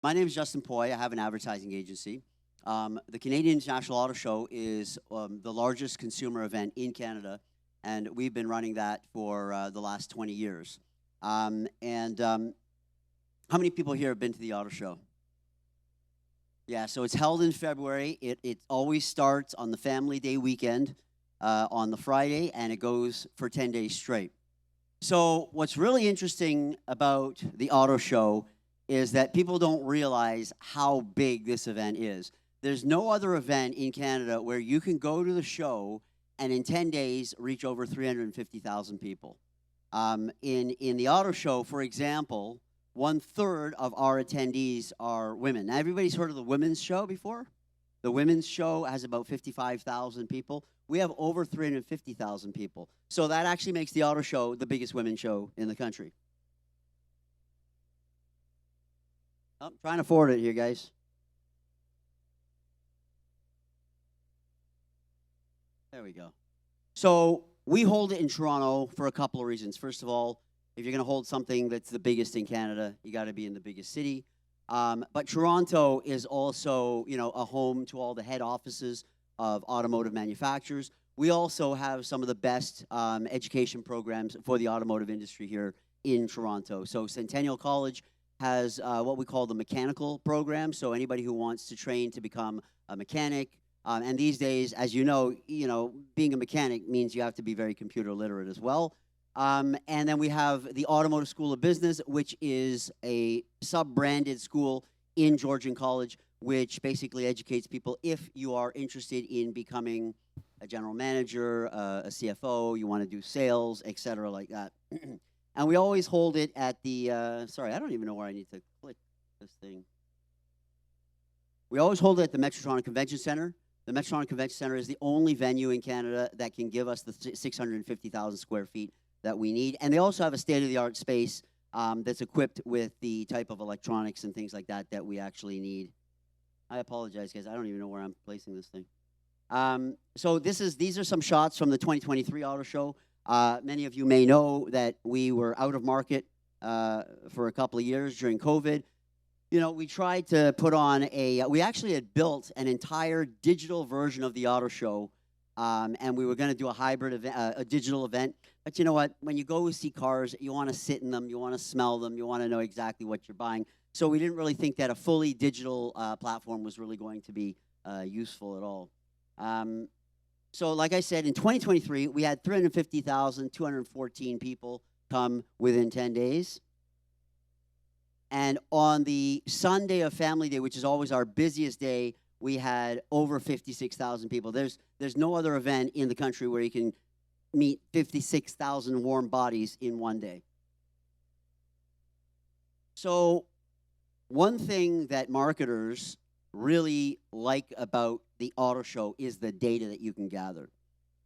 My name is Justin Poy. I have an advertising agency. The Canadian International Auto Show is the largest consumer event in Canada, and we've been running that for the last 20 years. How many people here have been to the auto show? Yeah, so it's held in February. It always starts on the Family Day weekend on the Friday, and it goes for 10 days straight. So what's really interesting about the auto show is that people don't realize how big this event is. There's no other event in Canada where you can go to the show and in 10 days reach over 350,000 people. In the auto show, for example, 1/3 of our attendees are women. Now, everybody's heard of the women's show before? The women's show has about 55,000 people. We have over 350,000 people. So that actually makes the auto show the biggest women's show in the country. I'm trying to forward it here, guys. There we go. So we hold it in Toronto for a couple of reasons. First of all, if you're going to hold something that's the biggest in Canada, you got to be in the biggest city. But Toronto is also, a home to all the head offices of automotive manufacturers. We also have some of the best education programs for the automotive industry here in Toronto. So Centennial College has what we call the mechanical program. So anybody who wants to train to become a mechanic, and these days, as you know, being a mechanic means you have to be very computer literate as well. And then we have the Automotive School of Business, which is a sub-branded school in Georgian College, which basically educates people if you are interested in becoming a general manager, a CFO, you want to do sales, etc., like that. And we always hold it at the, sorry, I don't even know where I need to click this thing. We always hold it at the Metro Toronto Convention Center. The Metro Toronto Convention Center is the only venue in Canada that can give us the 650,000 square feet that we need. And they also have a state-of-the-art space that's equipped with the type of electronics and things like that that we actually need. I apologize, guys. I don't even know where I'm placing this thing. So these are some shots from the 2023 Auto Show. Many of you may know that we were out of market for a couple of years during COVID. We tried to put on we actually had built an entire digital version of the auto show, and we were going to do a hybrid event, a digital event. But you know what? When you go see cars, you want to sit in them, you want to smell them, you want to know exactly what you're buying. So we didn't really think that a fully digital platform was really going to be useful at all. So like I said, in 2023, we had 350,214 people come within 10 days. And on the Sunday of Family Day, which is always our busiest day, we had over 56,000 people. There's no other event in the country where you can meet 56,000 warm bodies in one day. So one thing that marketers really like about the auto show is the data that you can gather.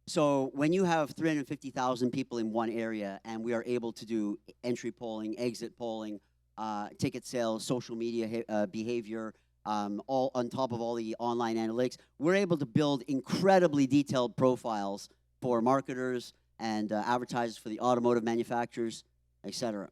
So when you have 350,000 people in one area and we are able to do entry polling, exit polling, ticket sales, social media behavior, all on top of all the online analytics, we're able to build incredibly detailed profiles for marketers and advertisers for the automotive manufacturers, etc.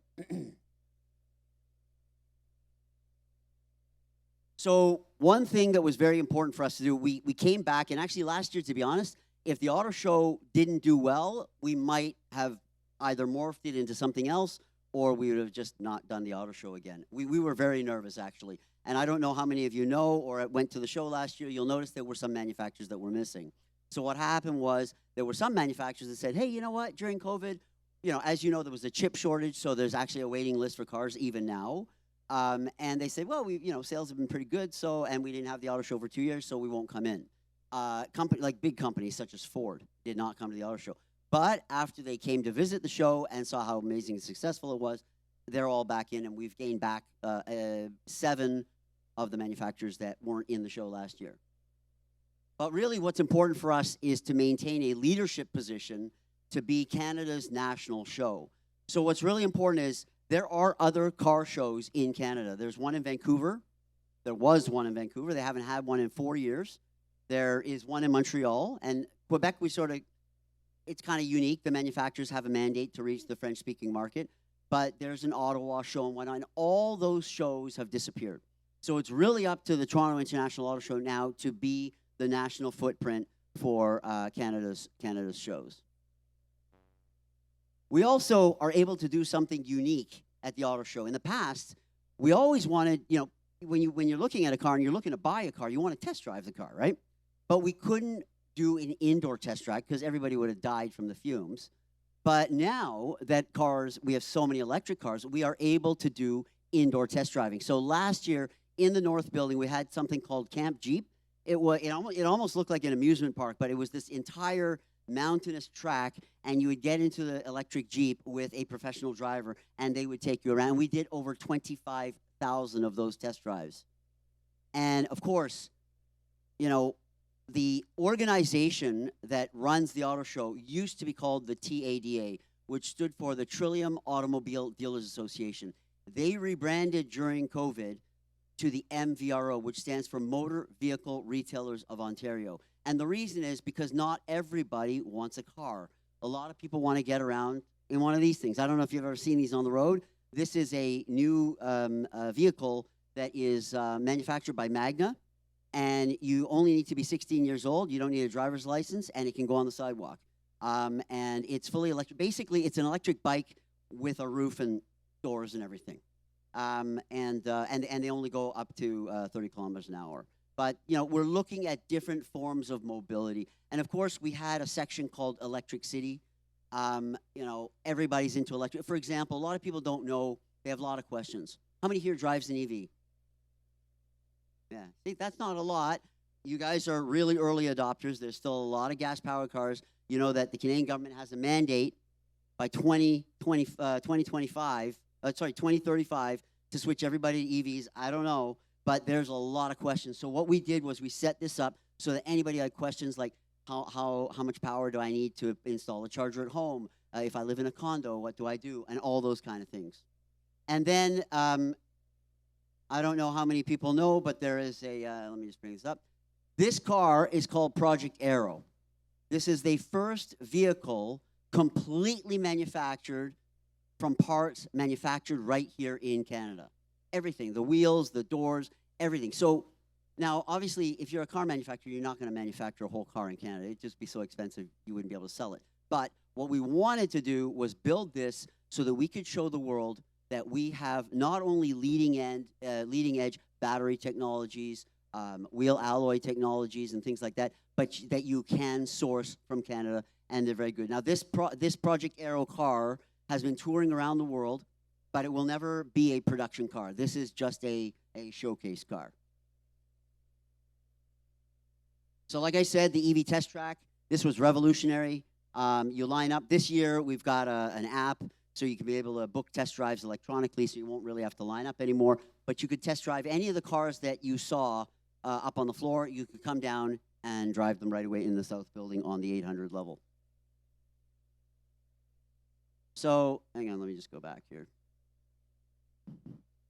So one thing that was very important for us to do, we came back, and actually last year, to be honest, if the auto show didn't do well, we might have either morphed it into something else, or we would have just not done the auto show again. We were very nervous, actually. And I don't know how many of you know or went to the show last year. You'll notice there were some manufacturers that were missing. So what happened was there were some manufacturers that said, hey, you know what, during COVID, as you know, there was a chip shortage, so there's actually a waiting list for cars even now. And they said, well, sales have been pretty good, and we didn't have the auto show for 2 years, so we won't come in. Big companies such as Ford did not come to the auto show. But after they came to visit the show and saw how amazing and successful it was, they're all back in, and we've gained back 7 of the manufacturers that weren't in the show last year. But really what's important for us is to maintain a leadership position to be Canada's national show. So what's really important is there are other car shows in Canada. There's one in Vancouver. There was one in Vancouver. They haven't had one in 4 years. There is one in Montreal. And Quebec, it's kind of unique. The manufacturers have a mandate to reach the French-speaking market. But there's an Ottawa show and whatnot. And all those shows have disappeared. So it's really up to the Toronto International Auto Show now to be the national footprint for Canada's shows. We also are able to do something unique at the auto show. In the past, we always wanted, when you're looking at a car and you're looking to buy a car, you want to test drive the car, right? But we couldn't do an indoor test drive because everybody would have died from the fumes. But now that we have so many electric cars, we are able to do indoor test driving. So last year in the North Building, we had something called Camp Jeep. It almost looked like an amusement park, but it was this entire mountainous track, and you would get into the electric Jeep with a professional driver, and they would take you around. We did over 25,000 of those test drives. And of course, the organization that runs the auto show used to be called the TADA, which stood for the Trillium Automobile Dealers Association. They rebranded during COVID to the MVRO, which stands for Motor Vehicle Retailers of Ontario. And the reason is because not everybody wants a car. A lot of people want to get around in one of these things. I don't know if you've ever seen these on the road. This is a new vehicle that is manufactured by Magna, and you only need to be 16 years old. You don't need a driver's license, and it can go on the sidewalk. And it's fully electric. Basically, it's an electric bike with a roof and doors and everything. And they only go up to 30 kilometers an hour. But, we're looking at different forms of mobility. And, of course, we had a section called Electric City. Everybody's into electric. For example, a lot of people don't know. They have a lot of questions. How many here drives an EV? Yeah, see, that's not a lot. You guys are really early adopters. There's still a lot of gas-powered cars. You know that the Canadian government has a mandate by 2035 to switch everybody to EVs. I don't know, but there's a lot of questions. So what we did was we set this up so that anybody had questions like how much power do I need to install a charger at home? If I live in a condo, what do I do? And all those kind of things. And then I don't know how many people know, but there is let me just bring this up. This car is called Project Aero. This is the first vehicle completely manufactured from parts manufactured right here in Canada. Everything, the wheels, the doors, everything. So now, obviously, if you're a car manufacturer, you're not going to manufacture a whole car in Canada. It'd just be so expensive, you wouldn't be able to sell it. But what we wanted to do was build this so that we could show the world that we have not only leading edge battery technologies, wheel alloy technologies, and things like that, but that you can source from Canada, and they're very good. Now, this Project Aero car has been touring around the world, but it will never be a production car. This is just a showcase car. So like I said, the EV test track, this was revolutionary. You line up. This year, we've got an app, so you can be able to book test drives electronically, so you won't really have to line up anymore. But you could test drive any of the cars that you saw up on the floor. You could come down and drive them right away in the South Building on the 800 level. So, hang on, let me just go back here.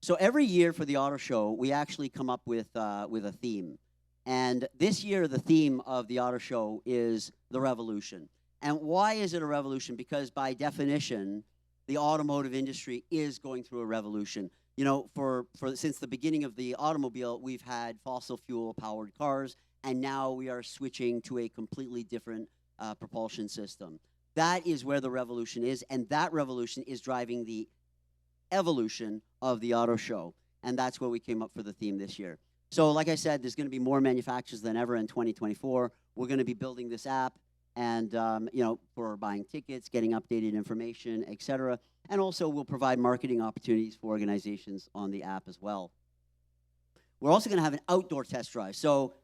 So every year for the auto show, we actually come up with a theme. And this year, the theme of the auto show is the revolution. And why is it a revolution? Because by definition, the automotive industry is going through a revolution. Since the beginning of the automobile, we've had fossil fuel powered cars, and now we are switching to a completely different propulsion system. That is where the revolution is, and that revolution is driving the evolution of the auto show. And that's where we came up for the theme this year. So like I said, there's going to be more manufacturers than ever in 2024. We're going to be building this app and, for buying tickets, getting updated information, et cetera. And also we'll provide marketing opportunities for organizations on the app as well. We're also going to have an outdoor test drive. So,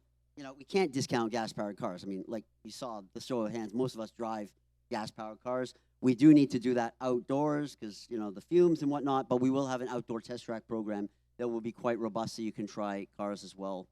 we can't discount gas-powered cars. I mean, like you saw the show of hands, most of us drive gas-powered cars. We do need to do that outdoors because, the fumes and whatnot, but we will have an outdoor test track program that will be quite robust so you can try cars as well.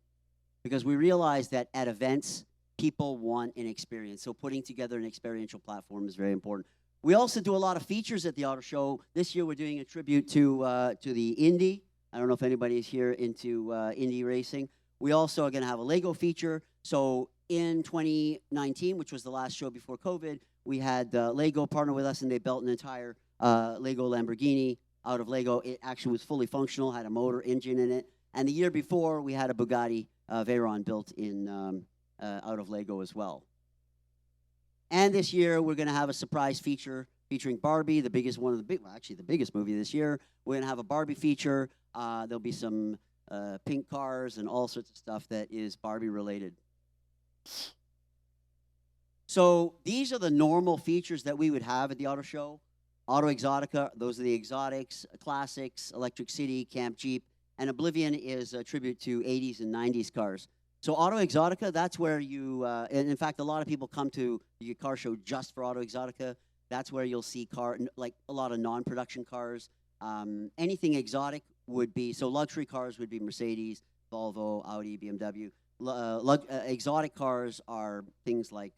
Because we realize that at events, people want an experience. So putting together an experiential platform is very important. We also do a lot of features at the auto show. This year we're doing a tribute to the Indy. I don't know if anybody is here into Indy racing. We also are going to have a Lego feature. So in 2019, which was the last show before COVID, we had Lego partner with us, and they built an entire Lego Lamborghini out of Lego. It actually was fully functional, had a motor engine in it, And the year before, we had a Bugatti Veyron built in out of Lego as well. And this year, we're going to have a surprise feature featuring Barbie, the biggest one of the big, well, actually the biggest movie this year. We're going to have a Barbie feature. There'll be some pink cars and all sorts of stuff that is Barbie related. So these are the normal features that we would have at the auto show. Auto Exotica, those are the exotics, classics, Electric City, Camp Jeep, and Oblivion is a tribute to 80s and 90s cars. So Auto Exotica, that's where you, and in fact, a lot of people come to the car show just for Auto Exotica. That's where you'll see like a lot of non-production cars. Anything exotic would be, so luxury cars would be Mercedes, Volvo, Audi, BMW. Exotic cars are things like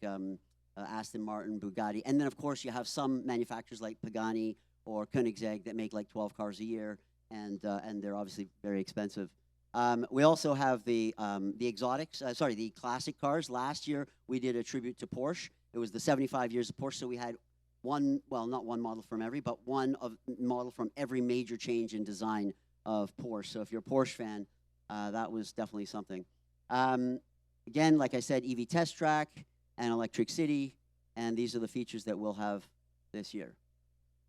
Aston Martin, Bugatti. And then, of course, you have some manufacturers like Pagani or Koenigsegg that make like 12 cars a year, and they're obviously very expensive. We also have the exotics, the classic cars. Last year, we did a tribute to Porsche. It was the 75 years of Porsche, so we had not one model from every, but one model from every major change in design of Porsche. So if you're a Porsche fan, that was definitely something. Again, like I said, EV Test Track and Electric City, and these are the features that we'll have this year.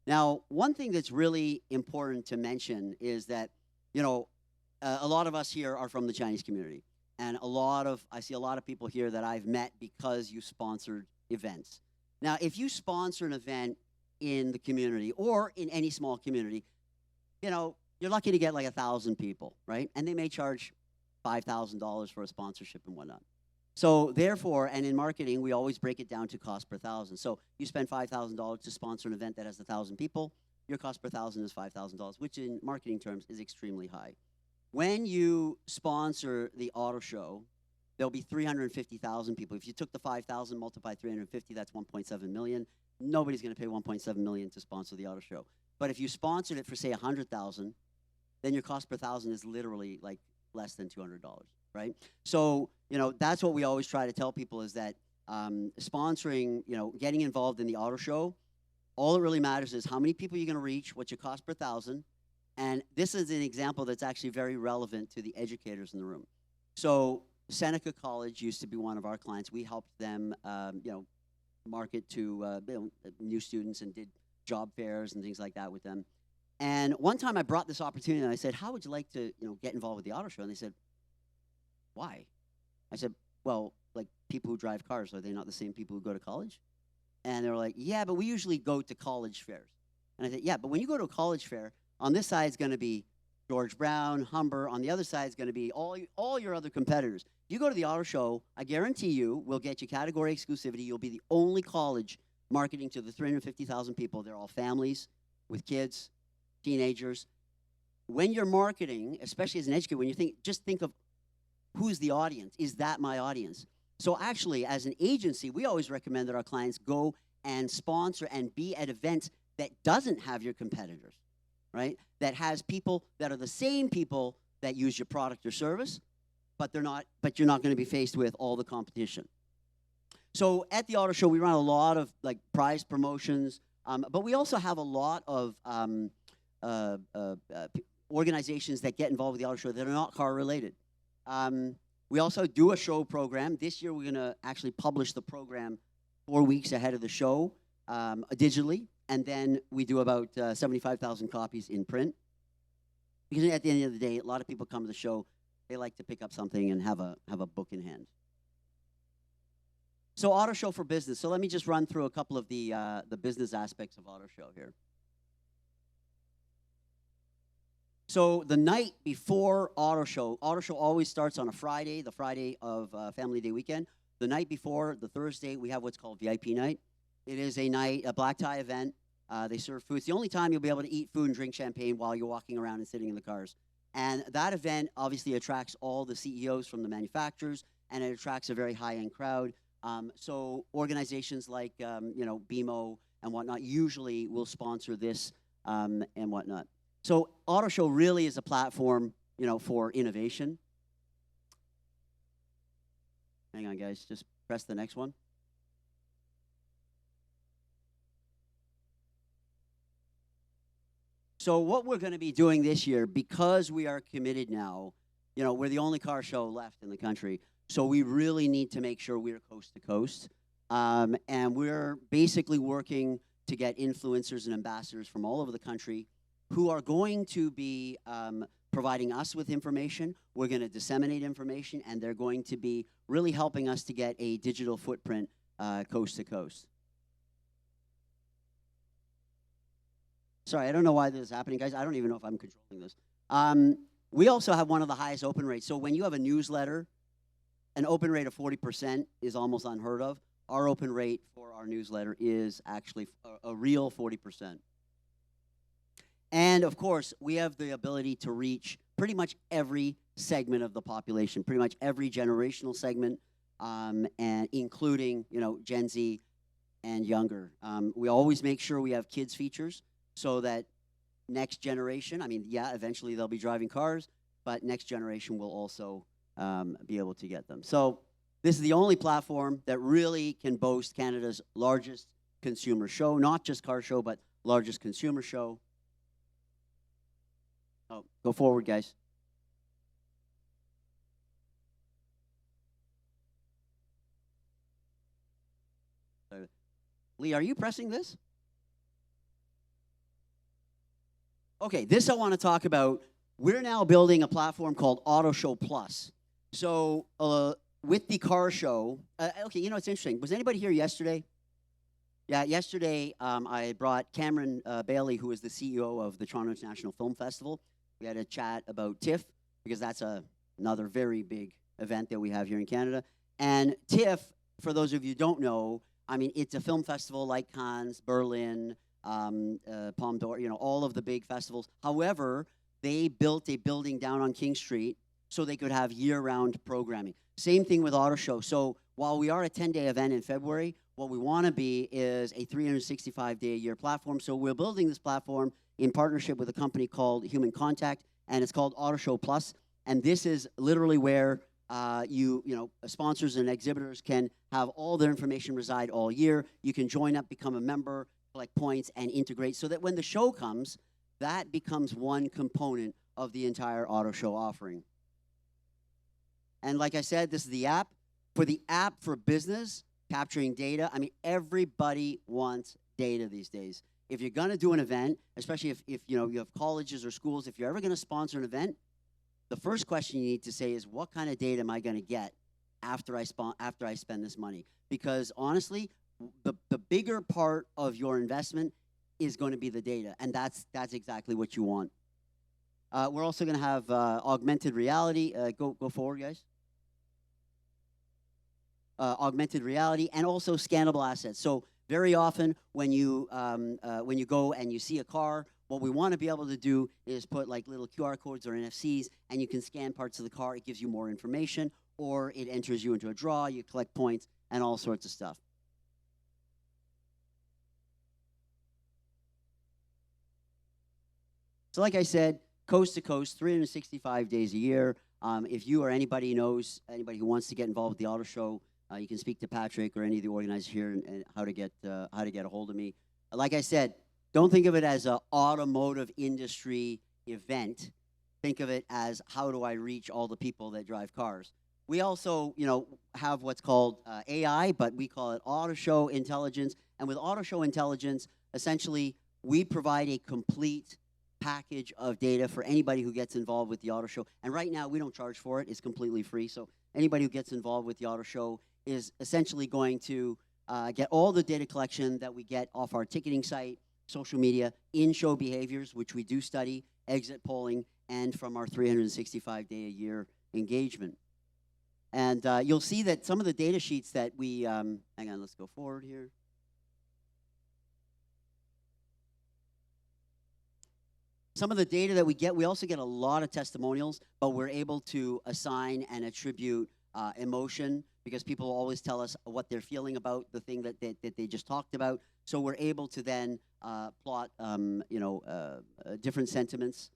Now, one thing that's really important to mention is that, a lot of us here are from the Chinese community, and I see a lot of people here that I've met because you sponsored events. Now, if you sponsor an event in the community or in any small community, you're lucky to get like 1,000 people, right? And they may charge $5,000 for a sponsorship and whatnot. So therefore, and in marketing, we always break it down to cost per thousand. So you spend $5,000 to sponsor an event that has 1,000 people, your cost per thousand is $5,000, which in marketing terms is extremely high. When you sponsor the auto show, there'll be 350,000 people. If you took the 5,000, multiply 350, that's 1.7 million. Nobody's going to pay 1.7 million to sponsor the auto show. But if you sponsored it for, say, 100,000, then your cost per thousand is literally like less than $200, right? So, that's what we always try to tell people is that sponsoring, getting involved in the auto show, all it really matters is how many people you're going to reach, what's your cost per thousand. And this is an example that's actually very relevant to the educators in the room. So Seneca College used to be one of our clients. We helped them, market to new students and did job fairs and things like that with them. And one time I brought this opportunity and I said, how would you like to get involved with the auto show? And they said, why? I said, well, like people who drive cars, are they not the same people who go to college? And they were like, yeah, but we usually go to college fairs. And I said, yeah, but when you go to a college fair, on this side is going to be George Brown, Humber. On the other side is going to be all your other competitors. If you go to the auto show, I guarantee you we'll get you category exclusivity. You'll be the only college marketing to the 350,000 people. They're all families with kids, teenagers. When you're marketing, especially as an educator, when you just think of who's the audience. Is that my audience? So actually, as an agency, we always recommend that our clients go and sponsor and be at events that doesn't have your competitors, right? That has people that are the same people that use your product or service, but you're not going to be faced with all the competition. So at the auto show, we run a lot of like prize promotions, but we also have a lot of organizations that get involved with the auto show that are not car related. We also do a show program. This year, we're going to actually publish the program 4 weeks ahead of the show digitally, and then we do about 75,000 copies in print. Because at the end of the day, a lot of people come to the show, they like to pick up something and have a book in hand. So auto show for business. So let me just run through a couple of the business aspects of auto show here. So the night before auto show always starts on a Friday, the Friday of Family Day weekend. The night before, the Thursday, we have what's called VIP night. It is a black tie event. They serve food. It's the only time you'll be able to eat food and drink champagne while you're walking around and sitting in the cars. And that event obviously attracts all the CEOs from the manufacturers, and it attracts a very high-end crowd. So organizations like BMO and whatnot usually will sponsor this and whatnot. So auto show really is a platform, for innovation. Hang on, guys. Just press the next one. So what we're going to be doing this year, because we are committed now You know, we're the only car show left in the country, so we really need to make sure we're coast to coast. And we're basically working to get influencers and ambassadors from all over the country who are going to be providing us with information. We're going to disseminate information, and they're going to be really helping us to get a digital footprint coast to coast. Sorry, I don't know why this is happening, guys. I don't even know if I'm controlling this. We also have one of the highest open rates. So when you have a newsletter, an open rate of 40% is almost unheard of. Our open rate for our newsletter is actually a real 40%. And of course, we have the ability to reach pretty much every segment of the population, pretty much every generational segment, and including, you know, Gen Z and younger. We always make sure we have kids features so that next generation, I mean, yeah, eventually they'll be driving cars, but next generation will also be able to get them. So this is the only platform that really can boast Canada's largest consumer show, not just car show, but largest consumer show. Oh, go forward, guys. Lee, are you pressing this? Okay, this I want to talk about. We're now building a platform called Auto Show Plus. So with the car show, okay, you know, it's interesting. Was anybody here yesterday? Yeah, yesterday I brought Cameron Bailey, who is the CEO of the Toronto International Film Festival. We had a chat about TIFF, because that's another very big event that we have here in Canada. And TIFF, for those of you who don't know, I mean, it's a film festival like Cannes, Berlin, Palme d'Or, you know, all of the big festivals. However, they built a building down on King Street so they could have year-round programming. Same thing with Auto Show. So while we are a 10-day event in February, what we want to be is a 365-day-a-year platform. So we're building this platform in partnership with a company called Human Contact, and it's called Auto Show Plus. And this is literally where you know, sponsors and exhibitors can have all their information reside all year. You can join up, become a member, collect points, and integrate so that when the show comes, that becomes one component of the entire Auto Show offering. And like I said, this is the app. For the app for business, capturing data, I mean, everybody wants data these days. If you're going to do an event, especially if you know, you have colleges or schools, if you're ever going to sponsor an event, the first question you need to say is, what kind of data am I going to get after I spend this money? Because honestly, the bigger part of your investment is going to be the data, and that's exactly what you want. We're also going to have augmented reality. Go forward, guys. Augmented reality, and also scannable assets. So very often when you go and you see a car, what we want to be able to do is put like little QR codes or NFCs, and you can scan parts of the car. It gives you more information, or it enters you into a draw, you collect points, and all sorts of stuff. So like I said, coast to coast, 365 days a year. If you or anybody knows, anybody who wants to get involved with the Auto Show, you can speak to Patrick or any of the organizers here and how to get a hold of me. Like I said, don't think of it as an automotive industry event. Think of it as, how do I reach all the people that drive cars? We also, you know, have what's called AI, but we call it Auto Show Intelligence. And with Auto Show Intelligence, essentially, we provide a complete package of data for anybody who gets involved with the Auto Show. And right now, we don't charge for it. It's completely free. So anybody who gets involved with the Auto Show is essentially going to get all the data collection that we get off our ticketing site, social media, in-show behaviors, which we do study, exit polling, and from our 365-day-a-year engagement. And you'll see that some of the data sheets that we, hang on, let's go forward here. Some of the data that we get, we also get a lot of testimonials, but we're able to assign and attribute emotion, because people always tell us what they're feeling about the thing that they just talked about. So we're able to then plot, different sentiments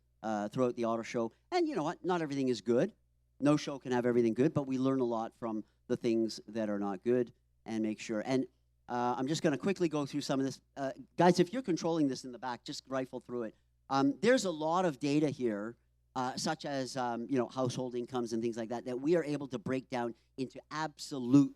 throughout the Auto Show. And you know what? Not everything is good. No show can have everything good, but we learn a lot from the things that are not good and make sure. And I'm just going to quickly go through some of this. Guys, if you're controlling this in the back, just rifle through it. There's a lot of data here such as household incomes and things like that, that we are able to break down into absolute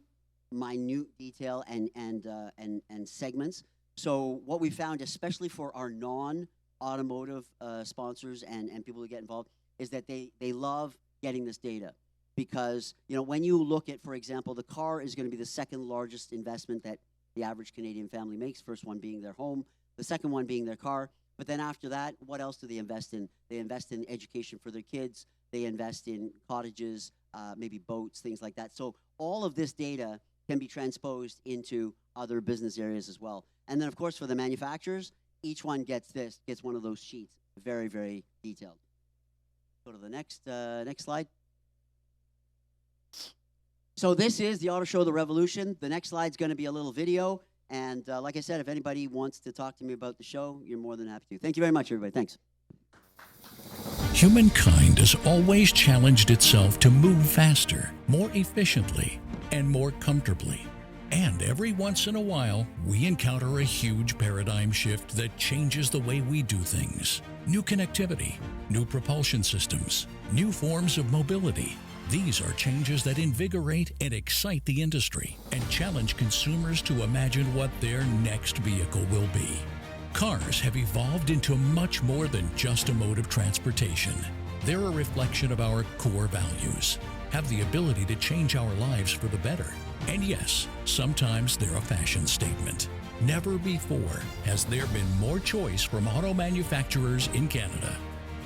minute detail and segments. So what we found, especially for our non-automotive sponsors and people who get involved, is that they love getting this data. Because when you look at, for example, the car is going to be the second largest investment that the average Canadian family makes, first one being their home, the second one being their car. But then after that, what else do they invest in? They invest in education for their kids. They invest in cottages, maybe boats, things like that. So all of this data can be transposed into other business areas as well. And then, of course, for the manufacturers, each one gets one of those sheets, very, very detailed. Go to the next slide. So this is the Auto Show, The Revolution. The next slide's going to be a little video. And like I said, if anybody wants to talk to me about the show, you're more than happy to. Thank you very much, everybody. Thanks. Humankind has always challenged itself to move faster, more efficiently, and more comfortably. And every once in a while, we encounter a huge paradigm shift that changes the way we do things. New connectivity, new propulsion systems, new forms of mobility. These are changes that invigorate and excite the industry and challenge consumers to imagine what their next vehicle will be. Cars have evolved into much more than just a mode of transportation. They're a reflection of our core values, have the ability to change our lives for the better. And yes, sometimes they're a fashion statement. Never before has there been more choice from auto manufacturers in Canada.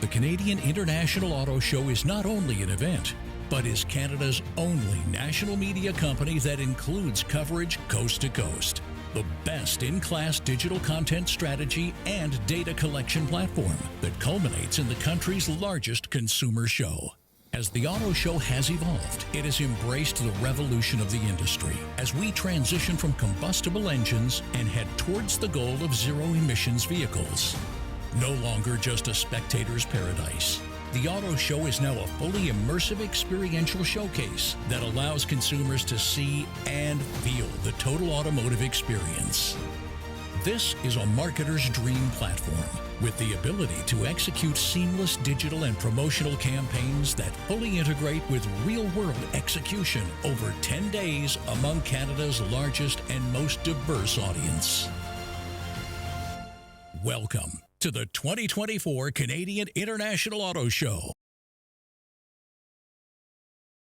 The Canadian International Auto Show is not only an event, but is Canada's only national media company that includes coverage coast to coast. The best in-class digital content strategy and data collection platform that culminates in the country's largest consumer show. As the auto show has evolved, it has embraced the revolution of the industry as we transition from combustible engines and head towards the goal of zero-emissions vehicles. No longer just a spectator's paradise. The auto show is now a fully immersive experiential showcase that allows consumers to see and feel the total automotive experience. This is a marketer's dream platform with the ability to execute seamless digital and promotional campaigns that fully integrate with real-world execution over 10 days among Canada's largest and most diverse audience. Welcome to the 2024 Canadian International Auto Show.